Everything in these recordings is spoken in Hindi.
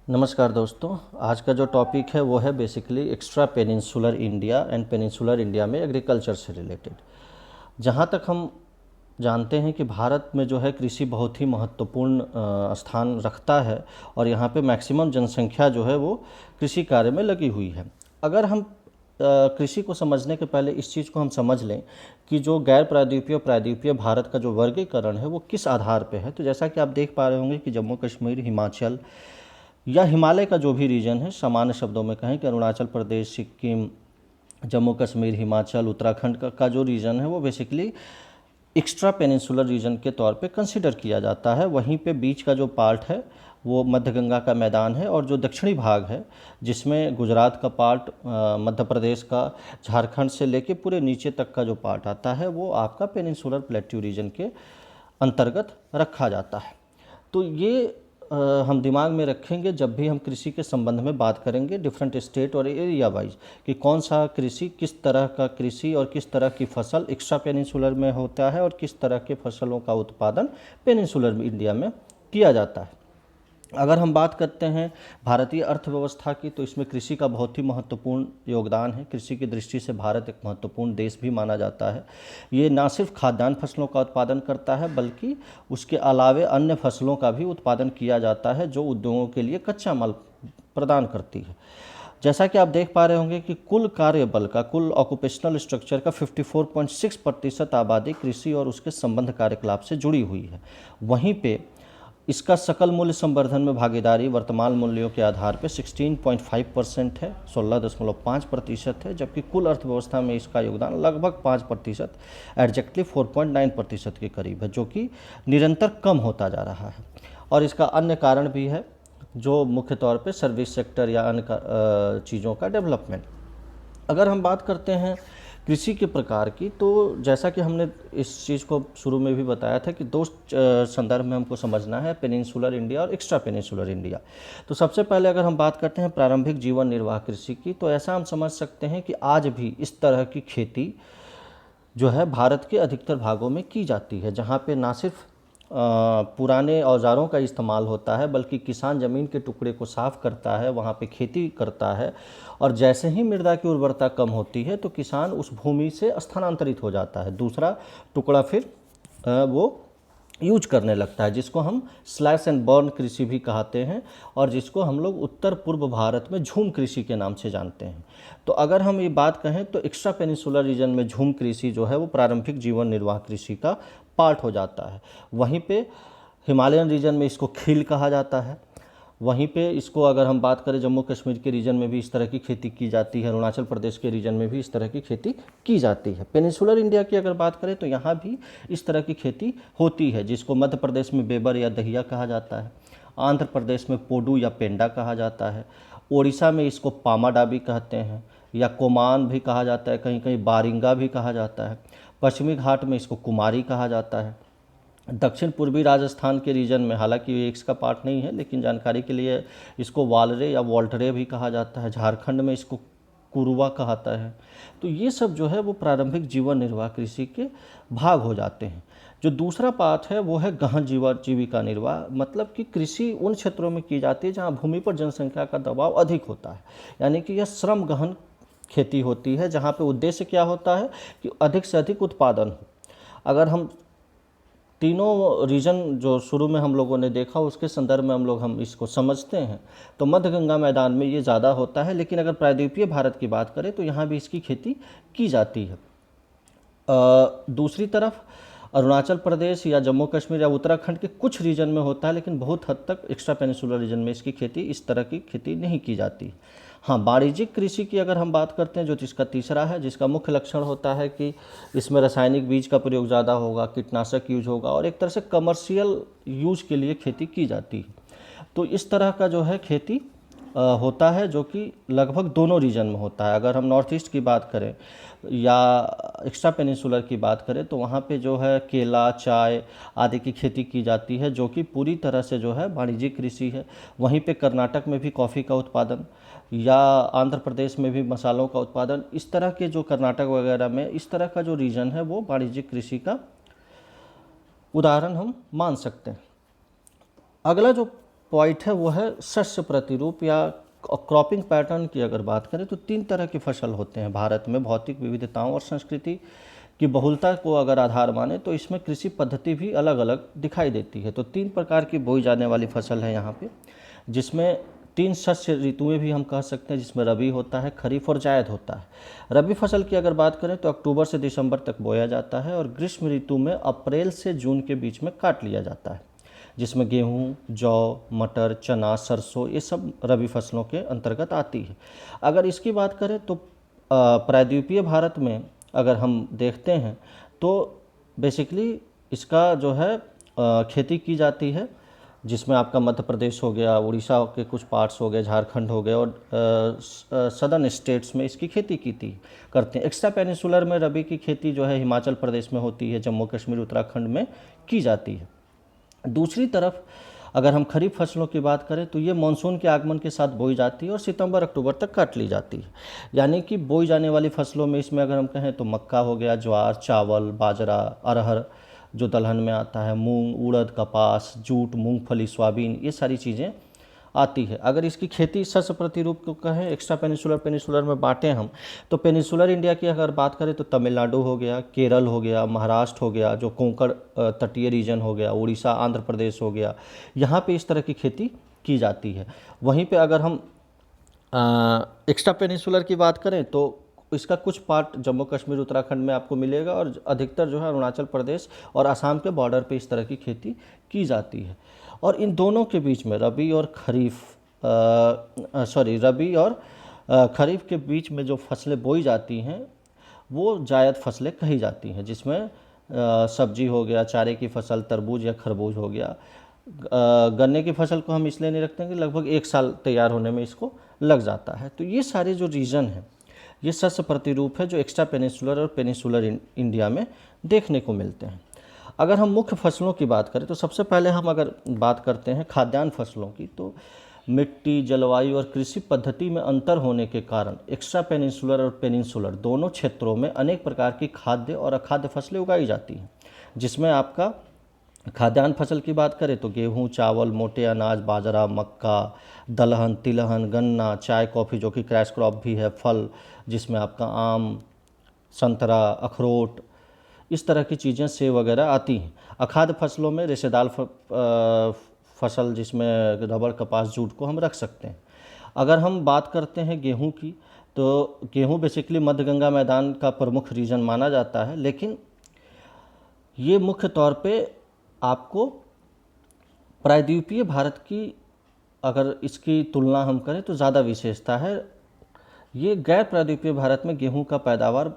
नमस्कार दोस्तों। आज का जो टॉपिक है वो है basically extra peninsular India and peninsular India में एग्रीकल्चर से रिलेटेड। जहाँ तक हम जानते हैं कि भारत में जो है कृषि बहुत ही महत्वपूर्ण स्थान रखता है और यहाँ पे मैक्सिमम जनसंख्या जो है वो कृषि कार्य में लगी हुई है। अगर हम कृषि को समझने के पहले इस चीज़ को हम समझ लें कि जो गैर प्रायद्वीपीय और प्रायद्वीपीय भारत का जो वर्गीकरण है वो किस आधार पे है, तो जैसा कि आप देख पा रहे होंगे कि जम्मू कश्मीर, हिमाचल या हिमालय का जो भी रीजन है, सामान्य शब्दों में कहें कि अरुणाचल प्रदेश, सिक्किम, जम्मू कश्मीर, हिमाचल, उत्तराखंड का जो रीजन है वो बेसिकली एक्स्ट्रा पेनिनसुलर रीजन के तौर पे कंसिडर किया जाता है। वहीं पे बीच का जो पार्ट है वो मध्य गंगा का मैदान है और जो दक्षिणी भाग है जिसमें गुजरात का पार्ट, मध्य प्रदेश का, झारखंड से लेके पूरे नीचे तक का जो पार्ट आता है वो आपका पेनिनसुलर प्लेट्यू रीजन के अंतर्गत रखा जाता है। तो ये हम दिमाग में रखेंगे जब भी हम कृषि के संबंध में बात करेंगे डिफरेंट स्टेट और एरिया वाइज, कि कौन सा कृषि, किस तरह का कृषि और किस तरह की फसल एक्स्ट्रा पेनिनसुलर में होता है और किस तरह के फसलों का उत्पादन पेनिनसुलर इंडिया में किया जाता है। अगर हम बात करते हैं भारतीय अर्थव्यवस्था की, तो इसमें कृषि का बहुत ही महत्वपूर्ण योगदान है। कृषि की दृष्टि से भारत एक महत्वपूर्ण देश भी माना जाता है। ये ना सिर्फ खाद्यान्न फसलों का उत्पादन करता है बल्कि उसके अलावे अन्य फसलों का भी उत्पादन किया जाता है जो उद्योगों के लिए कच्चा माल प्रदान करती है। जैसा कि आप देख पा रहे होंगे कि कुल कार्यबल का, कुल ऑक्यूपेशनल स्ट्रक्चर का 54.6% आबादी कृषि और उसके संबंध कार्यकलाप से जुड़ी हुई है। वहीं पे इसका सकल मूल्य संवर्धन में भागीदारी वर्तमान मूल्यों के आधार पर 16.5% है, 16.5% है, जबकि कुल अर्थव्यवस्था में इसका योगदान लगभग 5%, एग्जैक्टली 4.9% के करीब है, जो कि निरंतर कम होता जा रहा है। और इसका अन्य कारण भी है, जो मुख्य तौर पे सर्विस सेक्टर या अन्य चीज़ों का डेवलपमेंट। अगर हम बात करते हैं कृषि के प्रकार की, तो जैसा कि हमने इस चीज़ को शुरू में भी बताया था कि दो संदर्भ में हमको समझना है, पेनिनसुलर इंडिया और एक्स्ट्रा पेनिनसुलर इंडिया। तो सबसे पहले अगर हम बात करते हैं प्रारंभिक जीवन निर्वाह कृषि की, तो ऐसा हम समझ सकते हैं कि आज भी इस तरह की खेती जो है भारत के अधिकतर भागों में की जाती है, जहाँ पे ना सिर्फ पुराने औज़ारों का इस्तेमाल होता है बल्कि किसान ज़मीन के टुकड़े को साफ़ करता है, वहाँ पे खेती करता है और जैसे ही मृदा की उर्वरता कम होती है तो किसान उस भूमि से स्थानांतरित हो जाता है, दूसरा टुकड़ा फिर वो यूज करने लगता है, जिसको हम स्लैश एंड बर्न कृषि भी कहते हैं और जिसको हम लोग उत्तर पूर्व भारत में झूम कृषि के नाम से जानते हैं। तो अगर हम ये बात कहें तो एक्स्ट्रा पेनिनसुलर रीजन में झूम कृषि जो है वो प्रारंभिक जीवन निर्वाह कृषि का पार्ट हो जाता है। वहीं पे हिमालयन रीजन में इसको खील कहा जाता है। वहीं पे इसको अगर हम बात करें जम्मू कश्मीर के रीजन में भी इस तरह की खेती की जाती है, अरुणाचल प्रदेश के रीजन में भी इस तरह की खेती की जाती है। पेनिनसुलर इंडिया की अगर बात करें तो यहाँ भी इस तरह की खेती होती है, जिसको मध्य प्रदेश में बेबर या दहिया कहा जाता है, आंध्र प्रदेश में पोडू या पेंडा कहा जाता है, ओडिशा में इसको पामाडाबी कहते हैं या कोमान भी कहा जाता है, कहीं कहीं बारिंगा भी कहा जाता है, पश्चिमी घाट में इसको कुमारी कहा जाता है, दक्षिण पूर्वी राजस्थान के रीजन में, हालांकि ये एक्स का पार्ट नहीं है लेकिन जानकारी के लिए इसको वालरे या वॉल्टरे भी कहा जाता है, झारखंड में इसको कुरुवा कहता है। तो ये सब जो है वो प्रारंभिक जीवन निर्वाह कृषि के भाग हो जाते हैं। जो दूसरा पार्ट है वो है गहन जीविका निर्वाह, मतलब कि कृषि उन क्षेत्रों में की जाती है जहाँ भूमि पर जनसंख्या का दबाव अधिक होता है, यानी कि यह श्रम गहन खेती होती है, जहाँ पे उद्देश्य क्या होता है कि अधिक से अधिक उत्पादन हो। अगर हम तीनों रीजन जो शुरू में हम लोगों ने देखा उसके संदर्भ में हम इसको समझते हैं तो मध्य गंगा मैदान में ये ज़्यादा होता है, लेकिन अगर प्रायद्वीपीय भारत की बात करें तो यहाँ भी इसकी खेती की जाती है। दूसरी तरफ अरुणाचल प्रदेश या जम्मू कश्मीर या उत्तराखंड के कुछ रीजन में होता है, लेकिन बहुत हद तक एक्स्ट्रा पेनिनसुलर रीजन में इसकी खेती, इस तरह की खेती नहीं की जाती। हाँ, वाणिज्यिक कृषि की अगर हम बात करते हैं, जो इसका तीसरा है, जिसका मुख्य लक्षण होता है कि इसमें रासायनिक बीज का प्रयोग ज़्यादा होगा, कीटनाशक यूज होगा और एक तरह से कमर्शियल यूज के लिए खेती की जाती है। तो इस तरह का जो है खेती होता है, जो कि लगभग दोनों रीजन में होता है। अगर हम नॉर्थ ईस्ट की बात करें या एक्स्ट्रा पेनिनसुलर की बात करें तो वहाँ पे जो है केला, चाय आदि की खेती की जाती है, जो कि पूरी तरह से जो है वाणिज्यिक कृषि है। वहीं पे कर्नाटक में भी कॉफ़ी का उत्पादन या आंध्र प्रदेश में भी मसालों का उत्पादन, इस तरह के जो कर्नाटक वगैरह में इस तरह का जो रीजन है वो वाणिज्यिक कृषि का उदाहरण हम मान सकते हैं। अगला जो पॉइंट है वो है शस्य प्रतिरूप या क्रॉपिंग पैटर्न की अगर बात करें तो 3 तरह की फसल होते हैं भारत में। भौतिक विविधताओं और संस्कृति की बहुलता को अगर आधार माने तो इसमें कृषि पद्धति भी अलग अलग दिखाई देती है। तो 3 प्रकार की बोई जाने वाली फसल है यहाँ पे, जिसमें 3 शस्य ऋतुएं भी हम कह सकते हैं, जिसमें रबी होता है, खरीफ और जायद होता है। रबी फसल की अगर बात करें तो अक्टूबर से दिसंबर तक बोया जाता है और ग्रीष्म ऋतु में अप्रैल से जून के बीच में काट लिया जाता है, जिसमें गेहूँ, जौ, मटर, चना, सरसों ये सब रबी फसलों के अंतर्गत आती है। अगर इसकी बात करें तो प्रायद्वीपीय भारत में अगर हम देखते हैं तो बेसिकली इसका जो है खेती की जाती है, जिसमें आपका मध्य प्रदेश हो गया, उड़ीसा के कुछ पार्ट्स हो गए, झारखंड हो गए और सदर्न स्टेट्स में इसकी खेती की करते हैं। एक्स्ट्रा पेनिसुलर में रबी की खेती जो है हिमाचल प्रदेश में होती है, जम्मू कश्मीर, उत्तराखंड में की जाती है। दूसरी तरफ अगर हम खरीफ फसलों की बात करें तो ये मानसून के आगमन के साथ बोई जाती है और सितंबर अक्टूबर तक काट ली जाती है। यानी कि बोई जाने वाली फसलों में इसमें अगर हम कहें तो मक्का हो गया, ज्वार, चावल, बाजरा, अरहर जो दलहन में आता है, मूंग, उड़द, कपास, जूट, मूंगफली, सोयाबीन, ये सारी चीज़ें आती है। अगर इसकी खेती शस्य प्रतिरूप को कहें, एक्स्ट्रा पेनिसुलर में बांटें हम, तो पेनिसुलर इंडिया की अगर बात करें तो तमिलनाडु हो गया, केरल हो गया, महाराष्ट्र हो गया, जो कोंकण तटीय रीजन हो गया, उड़ीसा, आंध्र प्रदेश हो गया, यहाँ पे इस तरह की खेती की जाती है। वहीं पे अगर हम एक्स्ट्रा पेनिसुलर की बात करें तो इसका कुछ पार्ट जम्मू कश्मीर, उत्तराखंड में आपको मिलेगा और अधिकतर जो है अरुणाचल प्रदेश और असम के बॉर्डर पे इस तरह की खेती की जाती है। और इन दोनों के बीच में रबी और खरीफ के बीच में जो फसलें बोई जाती हैं वो जायद फसलें कही जाती हैं, जिसमें सब्जी हो गया, चारे की फसल, तरबूज या खरबूज हो गया। गन्ने की फसल को हम इसलिए नहीं रखते हैं कि लगभग 1 साल तैयार होने में इसको लग जाता है। तो ये सारे जो रीजन हैं ये शस्य प्रतिरूप है जो एक्स्ट्रा पेनिसुलर और पेनिसुलर इंडिया में देखने को मिलते हैं। अगर हम मुख्य फसलों की बात करें तो सबसे पहले हम अगर बात करते हैं खाद्यान्न फसलों की, तो मिट्टी, जलवायु और कृषि पद्धति में अंतर होने के कारण एक्स्ट्रा पेनिसुलर और पेनिसुलर दोनों क्षेत्रों में अनेक प्रकार की खाद्य और अखाद्य फसलें उगाई जाती हैं। जिसमें आपका खाद्यान्न फसल की बात करें तो गेहूँ, चावल, मोटे अनाज, बाजरा, मक्का, दलहन, तिलहन, गन्ना, चाय, कॉफ़ी जो कि क्रैश क्रॉप भी है, फल जिसमें आपका आम, संतरा, अखरोट, इस तरह की चीज़ें, सेब वगैरह आती हैं। अखाद्य फसलों में रेशेदार फसल जिसमें रबर, कपास, जूट को हम रख सकते हैं। अगर हम बात करते हैं गेहूं की तो गेहूं बेसिकली मध्य गंगा मैदान का प्रमुख रीजन माना जाता है, लेकिन ये मुख्य तौर पे आपको प्रायद्वीपीय भारत की अगर इसकी तुलना हम करें तो ज़्यादा विशेषता है। ये गैर प्रायद्वीपीय भारत में गेहूं का पैदावार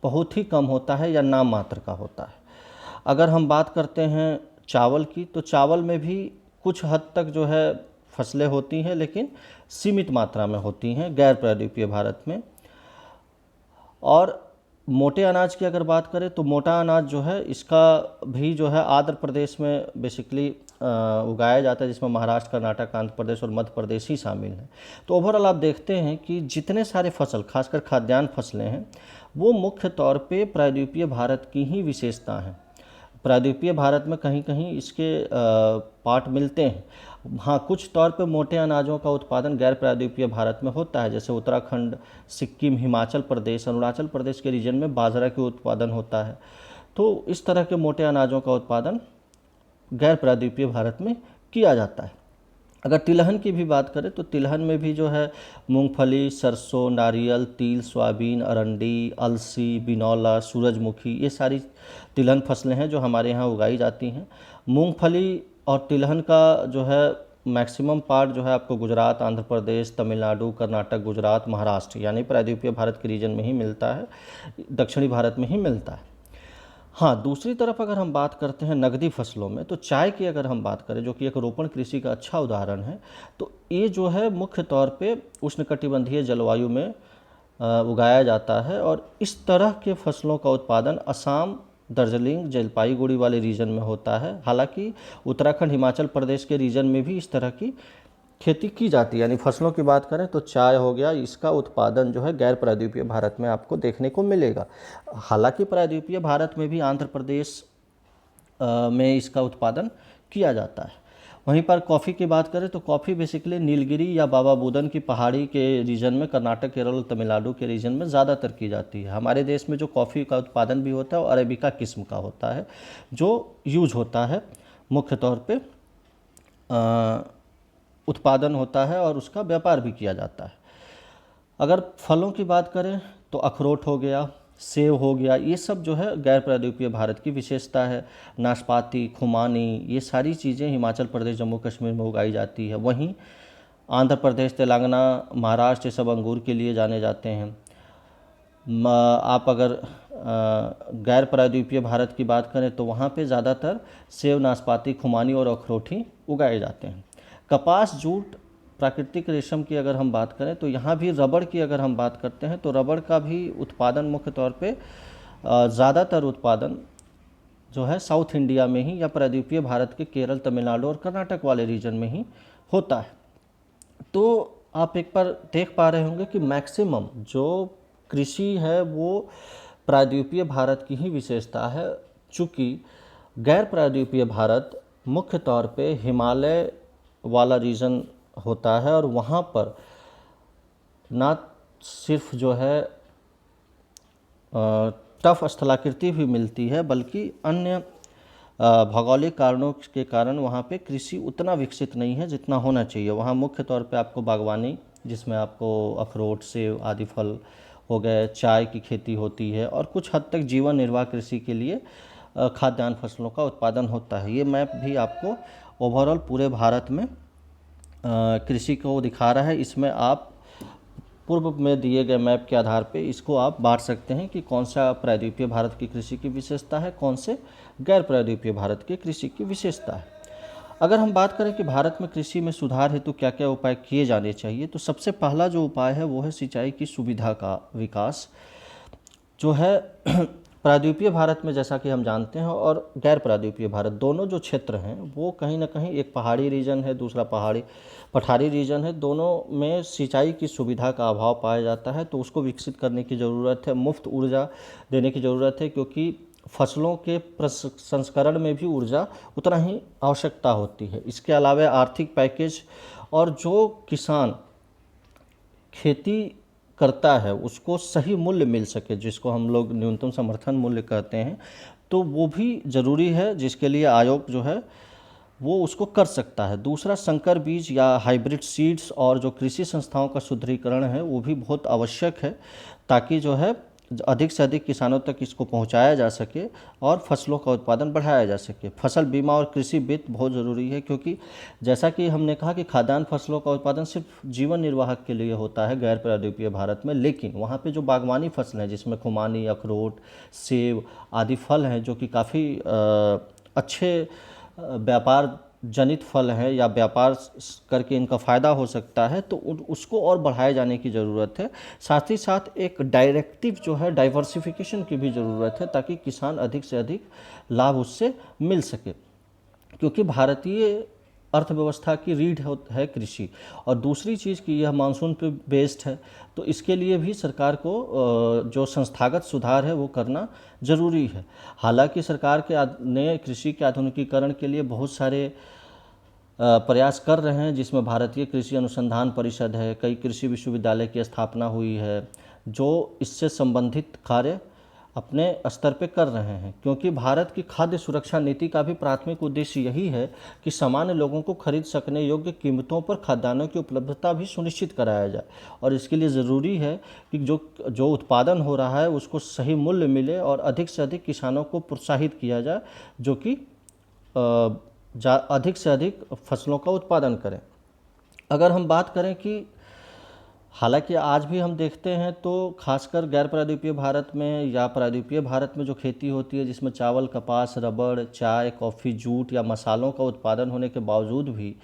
बहुत ही कम होता है या नाम मात्र का होता है। अगर हम बात करते हैं चावल की तो चावल में भी कुछ हद तक जो है फसलें होती हैं, लेकिन सीमित मात्रा में होती हैं गैर प्रायद्वीपीय भारत में। और मोटे अनाज की अगर बात करें तो मोटा अनाज जो है इसका भी जो है आंध्र प्रदेश में बेसिकली उगाया जाता है, जिसमें महाराष्ट्र, कर्नाटक, आंध्र प्रदेश और मध्य प्रदेश ही शामिल हैं। तो ओवरऑल आप देखते हैं कि जितने सारे फसल, खासकर खाद्यान्न फसलें हैं, वो मुख्य तौर पे प्रायद्वीपीय भारत की ही विशेषता हैं। प्रायद्वीपीय भारत में कहीं कहीं इसके पार्ट मिलते हैं। हाँ, कुछ तौर पे मोटे अनाजों का उत्पादन गैर प्रायद्वीपीय भारत में होता है, जैसे उत्तराखंड, सिक्किम, हिमाचल प्रदेश, अरुणाचल प्रदेश के रीजन में बाजरा के उत्पादन होता है। तो इस तरह के मोटे अनाजों का उत्पादन गैर प्रायद्वीपीय भारत में किया जाता है। अगर तिलहन की भी बात करें तो तिलहन में भी जो है मूंगफली, सरसों, नारियल, तिल, सोयाबीन, अरंडी, अलसी, बिनौला, सूरजमुखी, ये सारी तिलहन फसलें हैं जो हमारे यहाँ उगाई जाती हैं। मूंगफली और तिलहन का जो है मैक्सिमम पार्ट जो है आपको गुजरात, आंध्र प्रदेश, तमिलनाडु, कर्नाटक, गुजरात, महाराष्ट्र यानी प्रायद्वीपीय भारत के रीजन में ही मिलता है, दक्षिणी भारत में ही मिलता है। हाँ, दूसरी तरफ अगर हम बात करते हैं नकदी फसलों में तो चाय की अगर हम बात करें, जो कि एक रोपण कृषि का अच्छा उदाहरण है, तो ये जो है मुख्य तौर पे उष्णकटिबंधीय जलवायु में उगाया जाता है। और इस तरह के फसलों का उत्पादन असम, दार्जिलिंग, जलपाईगुड़ी वाले रीजन में होता है। हालांकि उत्तराखंड, हिमाचल प्रदेश के रीजन में भी इस तरह की खेती की जाती है। यानी फसलों की बात करें तो चाय हो गया, इसका उत्पादन जो है गैर प्रायद्वीपीय भारत में आपको देखने को मिलेगा। हालांकि प्रायद्वीपीय भारत में भी आंध्र प्रदेश में इसका उत्पादन किया जाता है। वहीं पर कॉफ़ी की बात करें तो कॉफ़ी बेसिकली नीलगिरी या बाबा बुदन की पहाड़ी के रीजन में, कर्नाटक, केरल, तमिलनाडु के रीजन में ज़्यादातर की जाती है। हमारे देश में जो कॉफ़ी का उत्पादन भी होता है वो अरेबिका किस्म का होता है, जो यूज होता है मुख्य तौर पे, उत्पादन होता है और उसका व्यापार भी किया जाता है। अगर फलों की बात करें तो अखरोट हो गया, सेब हो गया, ये सब जो है गैर प्रायद्वीपीय भारत की विशेषता है। नाशपाती, खुमानी, ये सारी चीज़ें हिमाचल प्रदेश, जम्मू कश्मीर में उगाई जाती है। वहीं आंध्र प्रदेश, तेलंगाना, महाराष्ट्र, ये सब अंगूर के लिए जाने जाते हैं। आप अगर गैर प्रायद्वीपीय भारत की बात करें तो वहाँ पे ज़्यादातर सेब, नाशपाती, खुमानी और अखरोट ही उगाए जाते हैं। कपास, जूट, प्राकृतिक रेशम की अगर हम बात करें तो यहाँ भी रबड़ की अगर हम बात करते हैं तो रबड़ का भी उत्पादन मुख्य तौर पे ज़्यादातर उत्पादन जो है साउथ इंडिया में ही या प्रायद्वीपीय भारत के केरल, तमिलनाडु और कर्नाटक वाले रीजन में ही होता है। तो आप एक बार देख पा रहे होंगे कि मैक्सिमम जो कृषि है वो प्रायद्वीपीय भारत की ही विशेषता है, चूँकि गैर प्रायद्वीपीय भारत मुख्य तौर पे हिमालय वाला रीजन होता है और वहाँ पर ना सिर्फ जो है टफ स्थलाकृति भी मिलती है, बल्कि अन्य भौगोलिक कारणों के कारण वहाँ पे कृषि उतना विकसित नहीं है जितना होना चाहिए। वहाँ मुख्य तौर पे आपको बागवानी, जिसमें आपको अखरोट, सेब आदि फल हो गए, चाय की खेती होती है और कुछ हद तक जीवन निर्वाह कृषि के लिए खाद्यान्न फसलों का उत्पादन होता है। ये मैप भी आपको ओवरऑल पूरे भारत में कृषि को दिखा रहा है। इसमें आप पूर्व में दिए गए मैप के आधार पे इसको आप बांट सकते हैं कि कौन सा प्रायद्वीपीय भारत की कृषि की विशेषता है, कौन से गैर प्रायद्वीपीय भारत की कृषि की विशेषता है। अगर हम बात करें कि भारत में कृषि में सुधार हेतु क्या क्या उपाय किए जाने चाहिए, तो सबसे पहला जो उपाय है वो है सिंचाई की सुविधा का विकास। जो है प्रायद्वीपीय भारत में, जैसा कि हम जानते हैं, और गैर प्रायद्वीपीय भारत दोनों जो क्षेत्र हैं वो कहीं ना कहीं, एक पहाड़ी रीजन है, दूसरा पठारी रीजन है, दोनों में सिंचाई की सुविधा का अभाव पाया जाता है। तो उसको विकसित करने की ज़रूरत है, मुफ्त ऊर्जा देने की ज़रूरत है, क्योंकि फसलों के प्रसंस्करण में भी ऊर्जा उतना ही आवश्यकता होती है। इसके अलावा आर्थिक पैकेज, और जो किसान खेती करता है उसको सही मूल्य मिल सके, जिसको हम लोग न्यूनतम समर्थन मूल्य कहते हैं, तो वो भी ज़रूरी है, जिसके लिए आयोग जो है वो उसको कर सकता है। दूसरा, संकर बीज या हाइब्रिड सीड्स और जो कृषि संस्थाओं का सुदृढ़ीकरण है वो भी बहुत आवश्यक है, ताकि जो है अधिक से अधिक किसानों तक इसको पहुंचाया जा सके और फसलों का उत्पादन बढ़ाया जा सके। फसल बीमा और कृषि वित्त बहुत ज़रूरी है, क्योंकि जैसा कि हमने कहा कि खाद्यान्न फसलों का उत्पादन सिर्फ जीवन निर्वाह के लिए होता है गैर प्रायद्वीपीय भारत में, लेकिन वहाँ पे जो बागवानी फसल हैं, जिसमें खुमानी, अखरोट, सेब आदि फल हैं, जो कि काफ़ी अच्छे व्यापार जनित फल है या व्यापार करके इनका फ़ायदा हो सकता है, तो उसको और बढ़ाए जाने की ज़रूरत है। साथ ही साथ एक डायरेक्टिव जो है डाइवर्सिफिकेशन की भी ज़रूरत है, ताकि किसान अधिक से अधिक लाभ उससे मिल सके, क्योंकि भारतीय अर्थव्यवस्था की रीढ़ है कृषि। और दूसरी चीज़ कि यह मानसून पे बेस्ड है, तो इसके लिए भी सरकार को जो संस्थागत सुधार है वो करना ज़रूरी है। हालांकि सरकार ने कृषि के आधुनिकीकरण के लिए बहुत सारे प्रयास कर रहे हैं, जिसमें भारतीय कृषि अनुसंधान परिषद है, कई कृषि विश्वविद्यालय की स्थापना हुई है, जो इससे संबंधित कार्य अपने स्तर पे कर रहे हैं। क्योंकि भारत की खाद्य सुरक्षा नीति का भी प्राथमिक उद्देश्य यही है कि सामान्य लोगों को खरीद सकने योग्य कीमतों पर खाद्यान्नों की उपलब्धता भी सुनिश्चित कराया जाए। और इसके लिए ज़रूरी है कि जो उत्पादन हो रहा है उसको सही मूल्य मिले और अधिक से अधिक किसानों को प्रोत्साहित किया जाए, जो कि अधिक से अधिक फसलों का उत्पादन करें। अगर हम बात करें कि हालांकि आज भी हम देखते हैं तो खासकर गैर प्रायद्वीपीय भारत में या प्रायद्वीपीय भारत में जो खेती होती है, जिसमें चावल, कपास, रबड़, चाय, कॉफ़ी, जूट या मसालों का उत्पादन होने के बावजूद भी,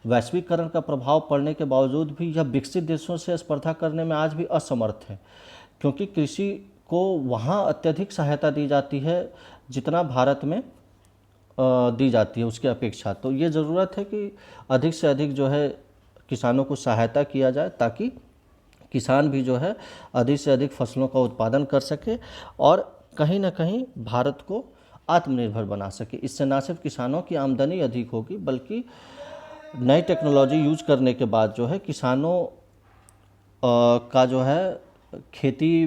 वैश्वीकरण का प्रभाव पड़ने के बावजूद भी, यह विकसित देशों से स्पर्धा करने में आज भी असमर्थ है, क्योंकि कृषि को वहाँ अत्यधिक सहायता दी जाती है जितना भारत में दी जाती है उसकी अपेक्षा। तो ये ज़रूरत है कि अधिक से अधिक जो है किसानों को सहायता किया जाए, ताकि किसान भी जो है अधिक से अधिक फसलों का उत्पादन कर सके और कहीं ना कहीं भारत को आत्मनिर्भर बना सके। इससे न सिर्फ किसानों की आमदनी अधिक होगी, बल्कि नई टेक्नोलॉजी यूज़ करने के बाद जो है किसानों का जो है खेती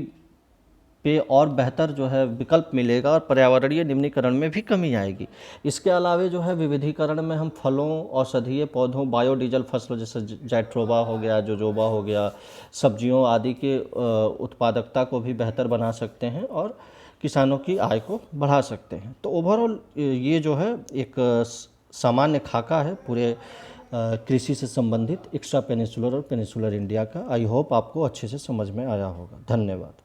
पे और बेहतर जो है विकल्प मिलेगा और पर्यावरणीय निम्नीकरण में भी कमी आएगी। इसके अलावे जो है विविधीकरण में हम फलों, औषधीय पौधों, बायोडीजल फसलों जैसे जैट्रोबा हो गया, जोजोबा हो गया, सब्जियों आदि के उत्पादकता को भी बेहतर बना सकते हैं और किसानों की आय को बढ़ा सकते हैं। तो ओवरऑल ये जो है एक सामान्य खाका है पूरे कृषि से संबंधित एक्स्ट्रा पेनिनसुलर और पेनिनसुलर इंडिया का। आई होप आपको अच्छे से समझ में आया होगा। धन्यवाद।